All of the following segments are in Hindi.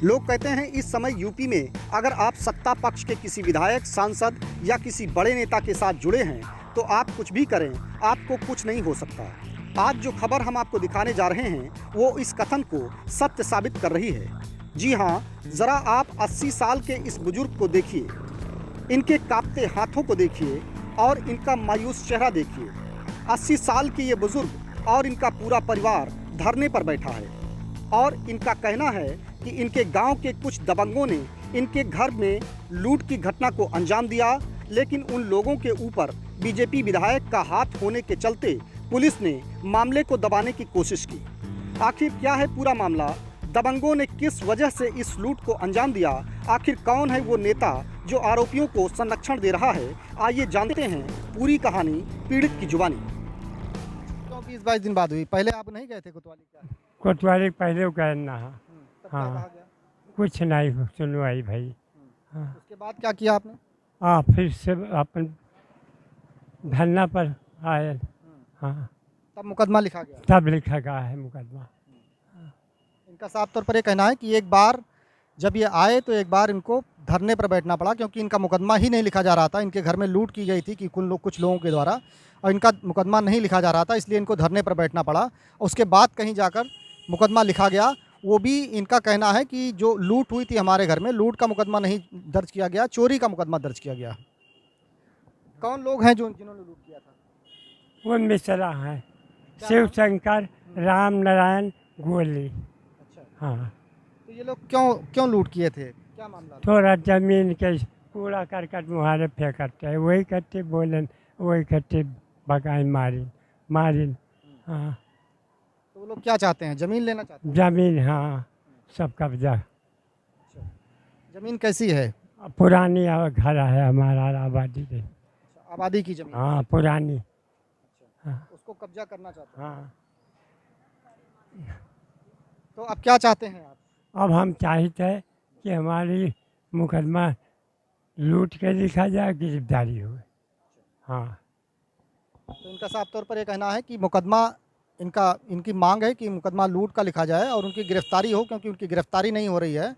लोग कहते हैं इस समय यूपी में अगर आप सत्ता पक्ष के किसी विधायक, सांसद या किसी बड़े नेता के साथ जुड़े हैं तो आप कुछ भी करें, आपको कुछ नहीं हो सकता। आज जो खबर हम आपको दिखाने जा रहे हैं वो इस कथन को सत्य साबित कर रही है। जी हाँ, ज़रा आप 80 साल के इस बुजुर्ग को देखिए, इनके कांपते हाथों को देखिए और इनका मायूस चेहरा देखिए। 80 साल के ये बुजुर्ग और इनका पूरा परिवार धरने पर बैठा है और इनका कहना है कि इनके गांव के कुछ दबंगों ने इनके घर में लूट की घटना को अंजाम दिया, लेकिन उन लोगों के ऊपर बीजेपी विधायक का हाथ होने के चलते पुलिस ने मामले को दबाने की कोशिश की। आखिर क्या है पूरा मामला? दबंगों ने किस वजह से इस लूट को अंजाम दिया? आखिर कौन है वो नेता जो आरोपियों को संरक्षण दे रहा है? आइए जानते हैं पूरी कहानी पीड़ित की जुबानी। तो 20-22 दिन बाद हुई। पहले आप नहीं गए थे कोतवाली? क्या कोतवाली पहले कहना है। तब क्या हाँ। कहा गया? कुछ नहीं सुनवाई भाई। हाँ। उसके बाद क्या किया आपने? फिर से अपन धरना पर आए। हाँ, तब मुकदमा लिखा गया। तब लिखा गया है मुकदमा। इनका साफ तौर पर ये कहना है कि एक बार जब ये आए तो एक बार इनको धरने पर बैठना पड़ा, क्योंकि इनका मुकदमा ही नहीं लिखा जा रहा था। इनके घर में लूट की गई थी कि कुछ लोगों के द्वारा, और इनका मुकदमा नहीं लिखा जा रहा था, इसलिए इनको धरने पर बैठना पड़ा। उसके बाद कहीं जाकर मुकदमा लिखा गया। वो भी इनका कहना है कि जो लूट हुई थी हमारे घर में, लूट का मुकदमा नहीं दर्ज किया गया, चोरी का मुकदमा दर्ज किया गया। कौन लोग हैं जिन्होंने लूट किया था? वो मिश्रा है, शिव शंकर, राम नारायण गोली। अच्छा, हाँ। तो ये लोग क्यों लूट किए थे? क्या मामला था? थोड़ा जमीन के कूड़ा करकट मुहारे फेंकते है, वही करते बोले, वही करते भगाई मारी। हाँ। तो वो लोग क्या चाहते हैं? जमीन लेना चाहते हैं? जमीन, हाँ, सब कब्जा। जमीन कैसी है? पुरानी घर है हमारा, आबादी के। आबादी की जमीन? हाँ, पुरानी। हाँ। उसको कब्जा करना चाहते हैं? हाँ। तो अब क्या चाहते हैं आप? अब हम चाहते हैं कि हमारी मुकदमा लूट के लिखा जाए, गिरफ्तारी हो। हाँ। तो इनका साफ तौर पर यह कहना है कि मुकदमा इनकी मांग है कि मुकदमा लूट का लिखा जाए और उनकी गिरफ्तारी हो, क्योंकि उनकी गिरफ्तारी नहीं हो रही है।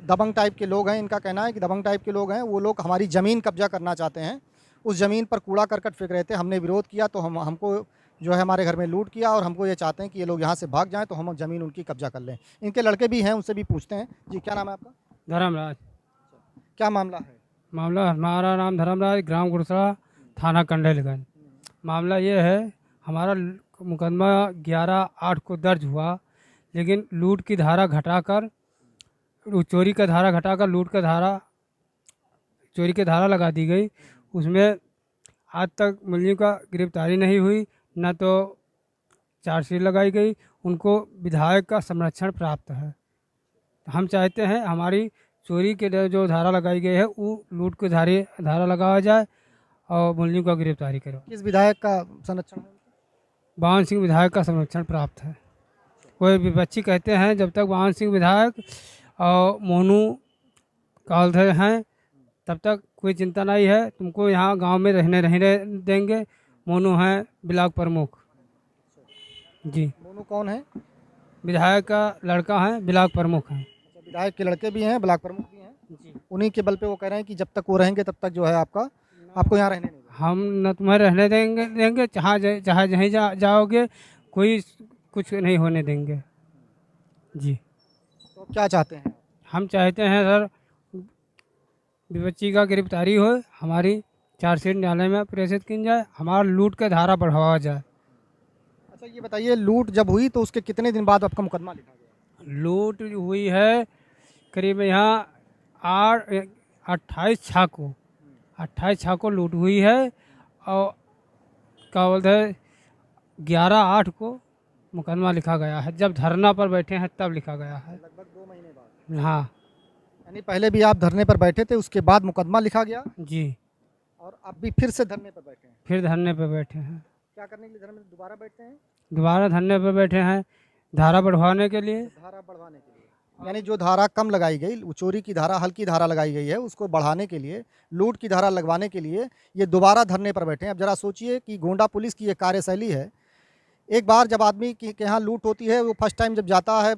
दबंग टाइप के लोग हैं, इनका कहना है कि दबंग टाइप के लोग हैं, वो लोग हमारी ज़मीन कब्जा करना चाहते हैं। उस ज़मीन पर कूड़ा करकट फेंक रहे थे, हमने विरोध किया तो हमको जो है हमारे घर में लूट किया, और हमको ये चाहते हैं कि ये लोग यहाँ से भाग जाएं तो हम ज़मीन उनकी कब्जा कर लें। इनके लड़के भी हैं, उनसे भी पूछते हैं। जी, क्या नाम है आपका? धर्मराज। क्या मामला है? मामला, हमारा नाम धर्मराज, ग्राम गुरसरा, थाना कंडेलगंज। मामला ये है, हमारा मुकदमा 11/8 को दर्ज हुआ, लेकिन लूट की धारा घटाकर, चोरी का धारा घटाकर चोरी की धारा लगा दी गई। उसमें आज तक मुलजिम का गिरफ्तारी नहीं हुई, न तो चार्जशीट लगाई गई। उनको विधायक का संरक्षण प्राप्त है। हम चाहते हैं हमारी चोरी के जो धारा लगाई गई है वो लूट की धारा लगाया जाए और मुलजिम का गिरफ्तारी करो। किस विधायक का संरक्षण है? बावन सिंह विधायक का संरक्षण प्राप्त है। कोई विपक्षी कहते हैं जब तक बावन सिंह विधायक और मोनू कालधे हैं तब तक कोई चिंता नहीं है, तुमको यहाँ गांव में रहने देंगे। मोनू हैं ब्लॉक प्रमुख। जी। मोनू कौन है? विधायक का लड़का है, ब्लॉक प्रमुख हैं। विधायक के लड़के भी हैं, ब्लॉक प्रमुख भी हैं। जी। उन्हीं के बल पे वो कह रहे हैं कि जब तक वो रहेंगे तब तक जो है आपको यहाँ रहने नहीं देंगे। हम न तुम्हें रहने देंगे चाहे जहीं जाओगे, कोई कुछ नहीं होने देंगे। जी। तो क्या चाहते हैं? हम चाहते हैं सर विपक्षी का गिरफ्तारी हो, हमारी चार्जशीट न्यायालय में प्रेषित की जाए, हमारा लूट का धारा बढ़ावा जाए। अच्छा, ये बताइए, लूट जब हुई तो उसके कितने दिन बाद आपका मुकदमा लिखा गया? लूट हुई है करीब यहाँ 28 छा को लूट हुई है, और क्या बोलते हैं 11/8 को मुकदमा लिखा गया है। जब धरना पर बैठे हैं तब लिखा गया है, लगभग 2 महीने बाद। हाँ। यानी पहले भी आप धरने पर बैठे थे, उसके बाद मुकदमा लिखा गया, जी। और अब भी फिर से धरने पर बैठे हैं। फिर धरने पर बैठे हैं। क्या करने के लिए धरने में दोबारा बैठते हैं? दोबारा धरने पर बैठे हैं धारा बढ़वाने के लिए। धारा बढ़वाने के लिए, यानी जो धारा कम लगाई गई, चोरी की धारा हल्की धारा लगाई गई है, उसको बढ़ाने के लिए, लूट की धारा लगवाने के लिए ये दोबारा धरने पर बैठे हैं। अब जरा सोचिए कि गोंडा पुलिस की ये कार्यशैली है। एक बार जब आदमी के यहाँ लूट होती है, वो फर्स्ट टाइम जब जाता है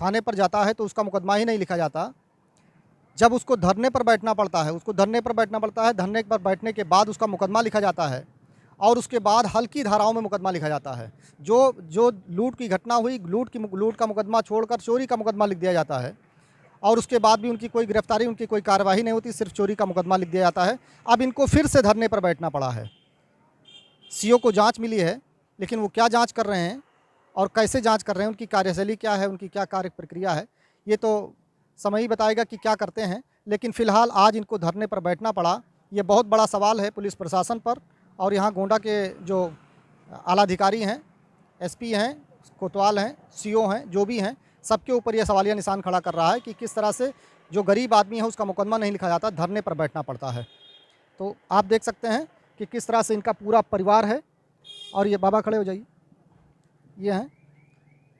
थाने पर जाता है तो उसका मुकदमा ही नहीं लिखा जाता। जब उसको धरने पर बैठना पड़ता है, धरने पर बैठने के बाद उसका मुकदमा लिखा जाता है और उसके बाद हल्की धाराओं में मुकदमा लिखा जाता है। जो लूट की घटना हुई, लूट का मुकदमा छोड़कर चोरी का मुकदमा लिख दिया जाता है और उसके बाद भी उनकी कोई गिरफ्तारी, उनकी कोई कार्रवाई नहीं होती, सिर्फ चोरी का मुकदमा लिख दिया जाता है। अब इनको फिर से धरने पर बैठना पड़ा है। सीओ को जांच मिली है, लेकिन वो क्या जांच कर रहे हैं और कैसे जांच कर रहे हैं, उनकी कार्यशैली क्या है, उनकी क्या कार्य प्रक्रिया है, ये तो समय ही बताएगा कि क्या करते हैं। लेकिन फ़िलहाल आज इनको धरने पर बैठना पड़ा। ये बहुत बड़ा सवाल है पुलिस प्रशासन पर और यहाँ गोंडा के जो आला अधिकारी हैं, एसपी हैं, कोतवाल हैं, सीओ हैं, जो भी हैं, सबके ऊपर यह सवालिया निशान खड़ा कर रहा है कि किस तरह से जो गरीब आदमी है उसका मुकदमा नहीं लिखा जाता, धरने पर बैठना पड़ता है। तो आप देख सकते हैं कि किस तरह से इनका पूरा परिवार है। और ये बाबा खड़े हो जाइए, ये हैं,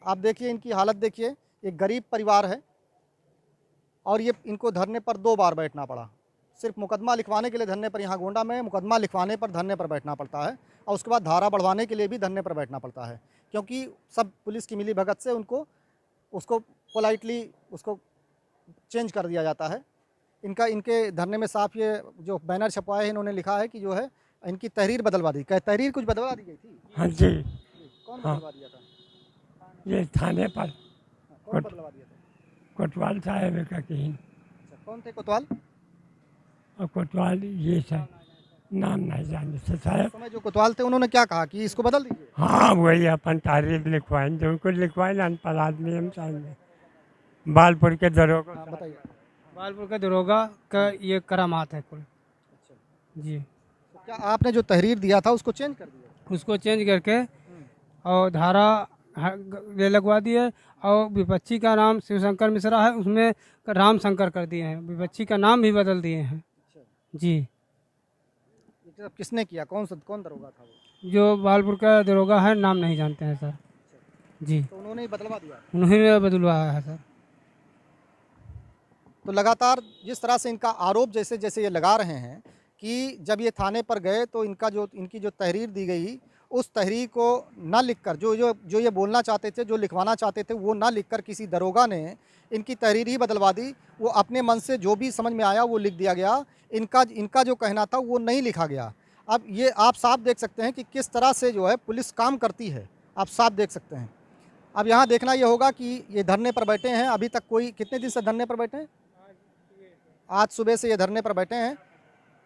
आप देखिए इनकी हालत देखिए। एक गरीब परिवार है और ये इनको धरने पर 2 बार बैठना पड़ा। सिर्फ मुकदमा लिखवाने के लिए धरने पर, यहाँ गोंडा में मुकदमा लिखवाने पर धरने पर बैठना पड़ता है और उसके बाद धारा बढ़वाने के लिए भी धरने पर बैठना पड़ता है, क्योंकि सब पुलिस की मिली भगत से उसको पोलाइटली उसको चेंज कर दिया जाता है। इनके धरने में साफ ये जो बैनर छपवाए हैं, इन्होंने लिखा है कि जो है इनकी तहरीर बदलवा दी। क्या तहरीर कुछ बदलवा दी गई थी? हाँ जी, कौन हाँ। बदलवा दिया था? ये थाने पर कौन बदलवा दिया था? कोतवाल साहब का कहीं, अच्छा, कौन थे कोतवाल? और कोतवाल ये सब नाम नहीं जाने से उस साहब। समय जो कोतवाल थे उन्होंने क्या कहा कि इसको बदल दीजिए? हाँ, वही अपन तारीफ लिखवाएं, जो उनको लिखवाए ना अनपढ़ आदमी हम चाहिए। बालपुर के दरोगा हाँ, बताइए। बालपुर का दरोगा का ये करामात है कुल। अच्छा, जी, तो क्या आपने जो तहरीर दिया था उसको चेंज कर दिया? उसको चेंज करके और धारा ये लगवा दिए और विपक्षी का नाम शिवशंकर मिश्रा है, उसमें राम शंकर कर दिए हैं। विपक्षी का नाम भी बदल दिए हैं। जी, ये सब किसने किया? कौन दरोगा था वो? जो बालपुर का दरोगा है, नाम नहीं जानते हैं सर। जी, तो उन्होंने ही बदलवा दिया। उन्होंने बदलवाया है सर। तो लगातार जिस तरह से इनका आरोप जैसे जैसे ये लगा रहे हैं कि जब ये थाने पर गए तो इनकी जो तहरीर दी गई, उस तहरीर को ना लिखकर जो ये बोलना चाहते थे, जो लिखवाना चाहते थे, वो ना लिखकर किसी दरोगा ने इनकी तहरीर ही बदलवा दी। वो अपने मन से जो भी समझ में आया वो लिख दिया गया। इनका जो कहना था वो नहीं लिखा गया। अब ये आप साफ देख सकते हैं कि किस तरह से जो है पुलिस काम करती है, आप साफ देख सकते हैं। अब यहाँ देखना ये होगा कि ये धरने पर बैठे हैं। अभी तक कोई, कितने दिन से धरने पर बैठे हैं? आज सुबह से ये धरने पर बैठे हैं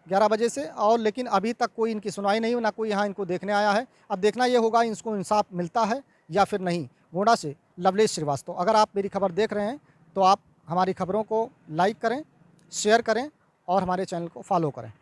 11 बजे से, और लेकिन अभी तक कोई इनकी सुनवाई नहीं हुई, ना कोई यहाँ इनको देखने आया है। अब देखना ये होगा इनको इंसाफ मिलता है या फिर नहीं। गोंडा से लवलेश श्रीवास्तव। अगर आप मेरी खबर देख रहे हैं तो आप हमारी खबरों को लाइक करें, शेयर करें और हमारे चैनल को फॉलो करें।